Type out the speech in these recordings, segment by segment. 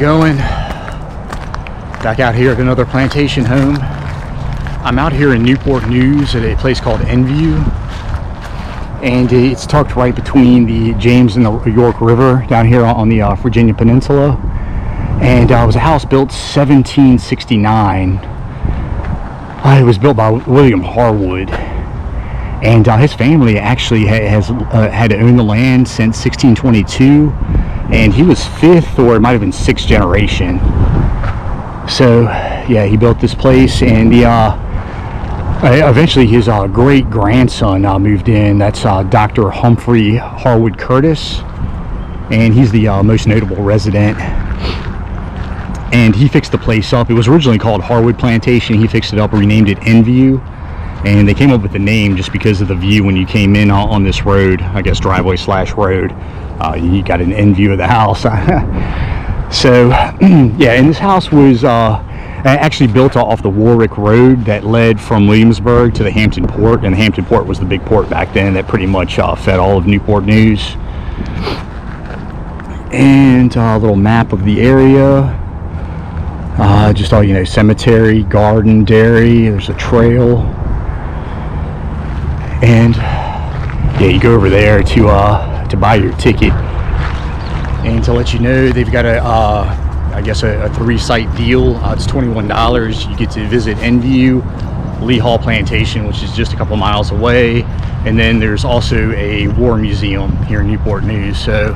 going? Back out here at another plantation home. I'm out here in Newport News at a place called ENDVIEW, and it's tucked right between the James and the York River down here on the Virginia Peninsula. And it was a house built 1769. It was built by William Harwood, and his family actually has had owned the land since 1622, and he was fifth, or it might have been sixth generation. So yeah, he built this place, and eventually his great grandson moved in. That's Dr. Humphrey Harwood Curtis, and he's the most notable resident. And he fixed the place up. It was originally called Harwood Plantation. He fixed it up, renamed it ENDVIEW, and they came up with the name just because of the view when you came in on this road, I guess driveway slash road. You got an end view of the house. So yeah, and this house was actually built off the Warwick Road that led from Williamsburg to the Hampton Port, and the Hampton Port was the big port back then that pretty much fed all of Newport News. And a little map of the area. Just all, you know, cemetery, garden, dairy, there's a trail. And yeah, you go over there to buy your ticket. And to let you know, they've got I guess a 3-site deal. It's $21. You get to visit ENDVIEW, Lee Hall Plantation, which is just a couple miles away. And then there's also a war museum here in Newport News. So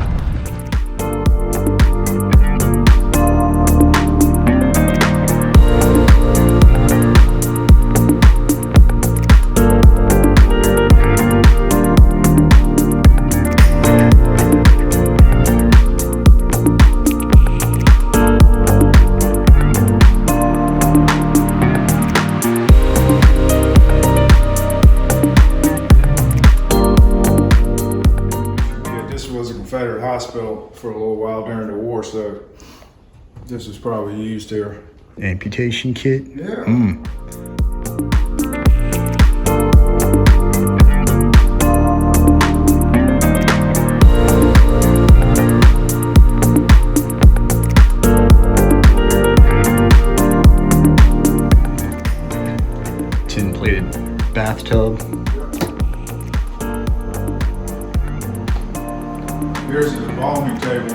Confederate hospital for a little while during the war, so this is probably used here. Amputation kit? Yeah. Tin-plated bathtub. Here's the embalming table.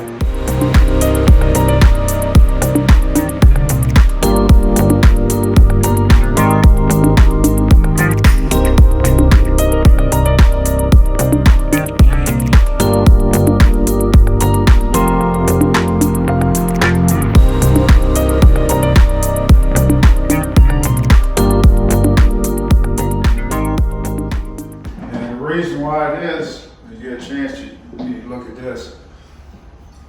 And the reason why it is, if you get a chance, you need to look at this.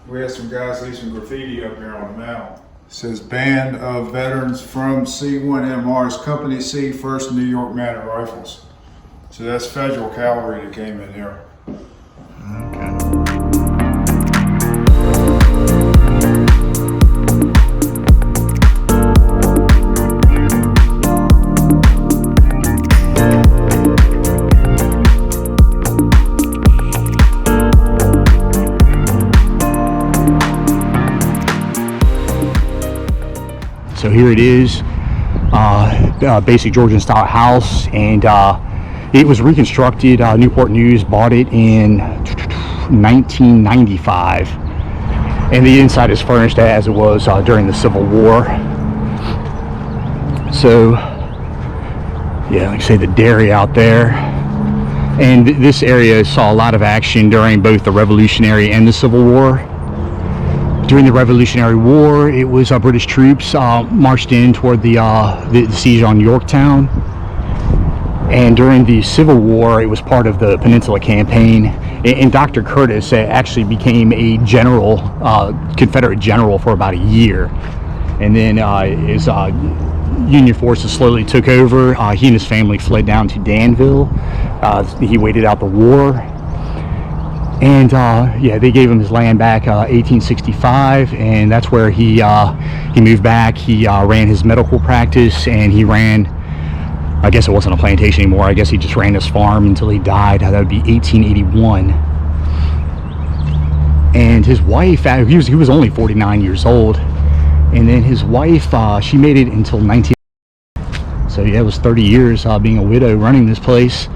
We had some guys leave some graffiti up here on the mantle. It says, Band of Veterans from C1MR's Company C, 1st New York Mounted Rifles. So that's federal cavalry that came in here. Okay. So here it is, basic Georgian style house, and it was reconstructed. Newport News bought it in 1995, and the inside is furnished as it was during the Civil War. So yeah, like I say, the dairy out there, and this area saw a lot of action during both the Revolutionary and the Civil War. During the Revolutionary War, it was British troops marched in toward the siege on Yorktown. And during the Civil War, it was part of the Peninsula Campaign. And Dr. Curtis actually became a general, Confederate general, for about a year. And then his Union forces slowly took over. He and his family fled down to Danville. He waited out the war. And yeah, they gave him his land back 1865, and that's where he moved back. He ran his medical practice, and he ran, I guess it wasn't a plantation anymore, I guess he just ran his farm until he died. That would be 1881. And his wife, he was only 49 years old, And then his wife, she made it until 19. So yeah, it was 30 years being a widow running this place.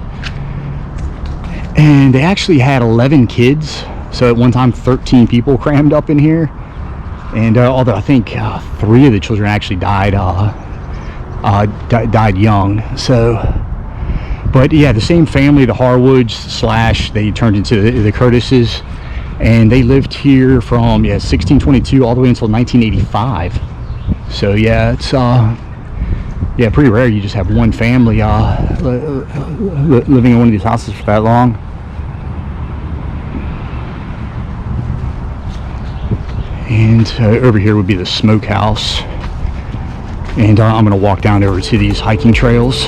And they actually had 11 kids. So at one time, 13 people crammed up in here. And although I think 3 of the children actually died young. So, but yeah, the same family, the Harwoods / they turned into the Curtises, and they lived here from 1622 all the way until 1985. So yeah, it's pretty rare you just have one family living in one of these houses for that long. And over here would be the smokehouse. And I'm going to walk down over to these hiking trails.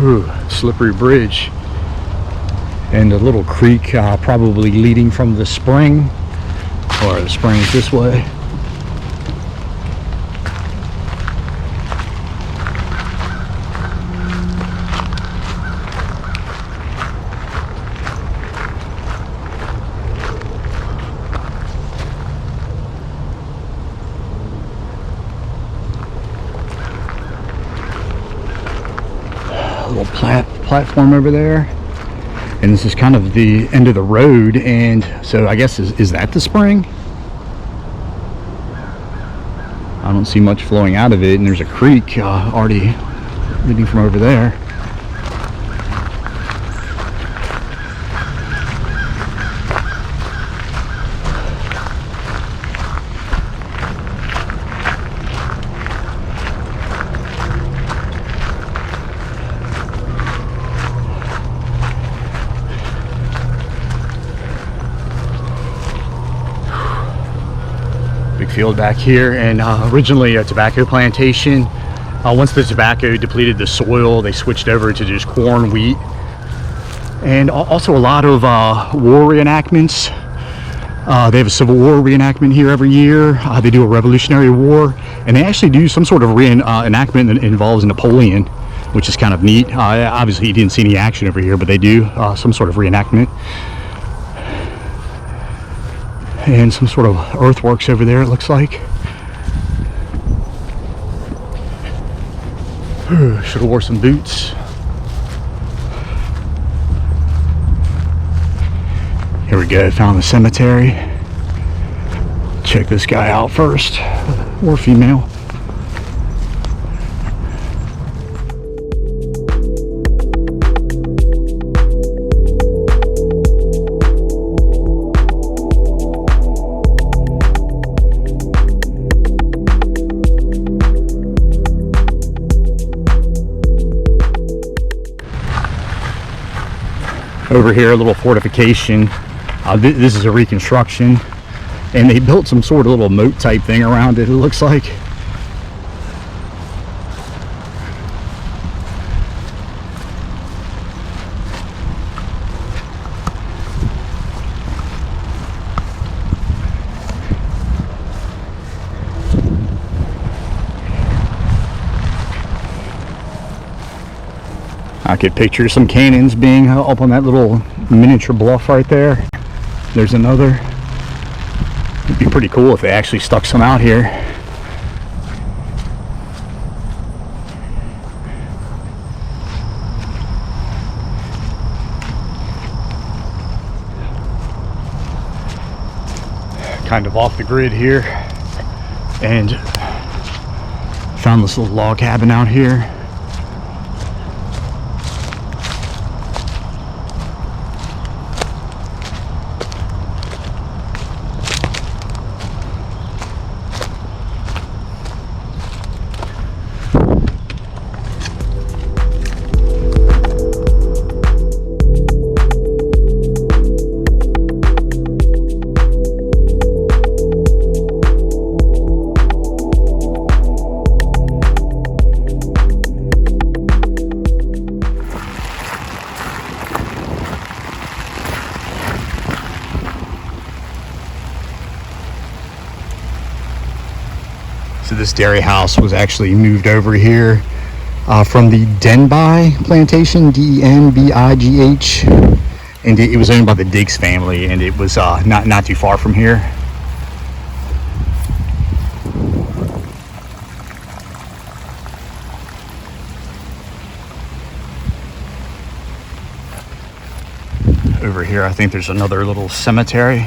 Ooh, slippery bridge, and a little creek probably leading from the spring, or the spring's this way. Little platform over there, and this is kind of the end of the road. And so I guess is that the spring? I don't see much flowing out of it, and there's a creek already leading from over there. Big field back here, and originally a tobacco plantation. Once the tobacco depleted the soil, they switched over to just corn, wheat, and also a lot of war reenactments. They have a Civil War reenactment here every year. They do a Revolutionary War, and they actually do some sort of reenactment that involves Napoleon, which is kind of neat. Obviously, you didn't see any action over here, but they do some sort of reenactment. And some sort of earthworks over there, it looks like. Should have wore some boots. Here we go, found the cemetery. Check this guy out first, or female. Over here, a little fortification. This is a reconstruction, and they built some sort of little moat type thing around it, it looks like. I could picture some cannons being up on that little miniature bluff right there. There's another. It'd be pretty cool if they actually stuck some out here. Kind of off the grid here, and found this little log cabin out here. this dairy house was actually moved over here from the ENDVIEW Plantation, DENBIGH, and it was owned by the Diggs family, and it was not too far from here. Over here, I think there's another little cemetery.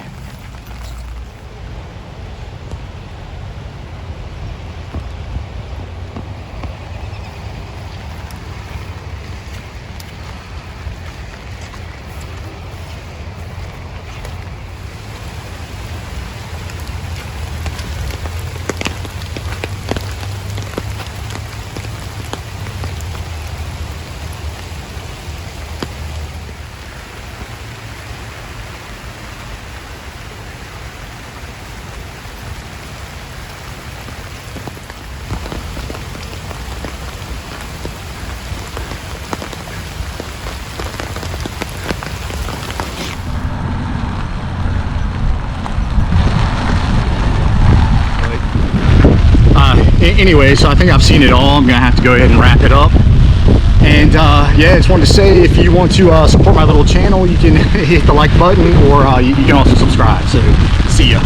Anyway, so I think I've seen it all. I'm gonna have to go ahead and wrap it up. And yeah, I just wanted to say, if you want to support my little channel, you can hit the like button, or you can also subscribe. So see ya.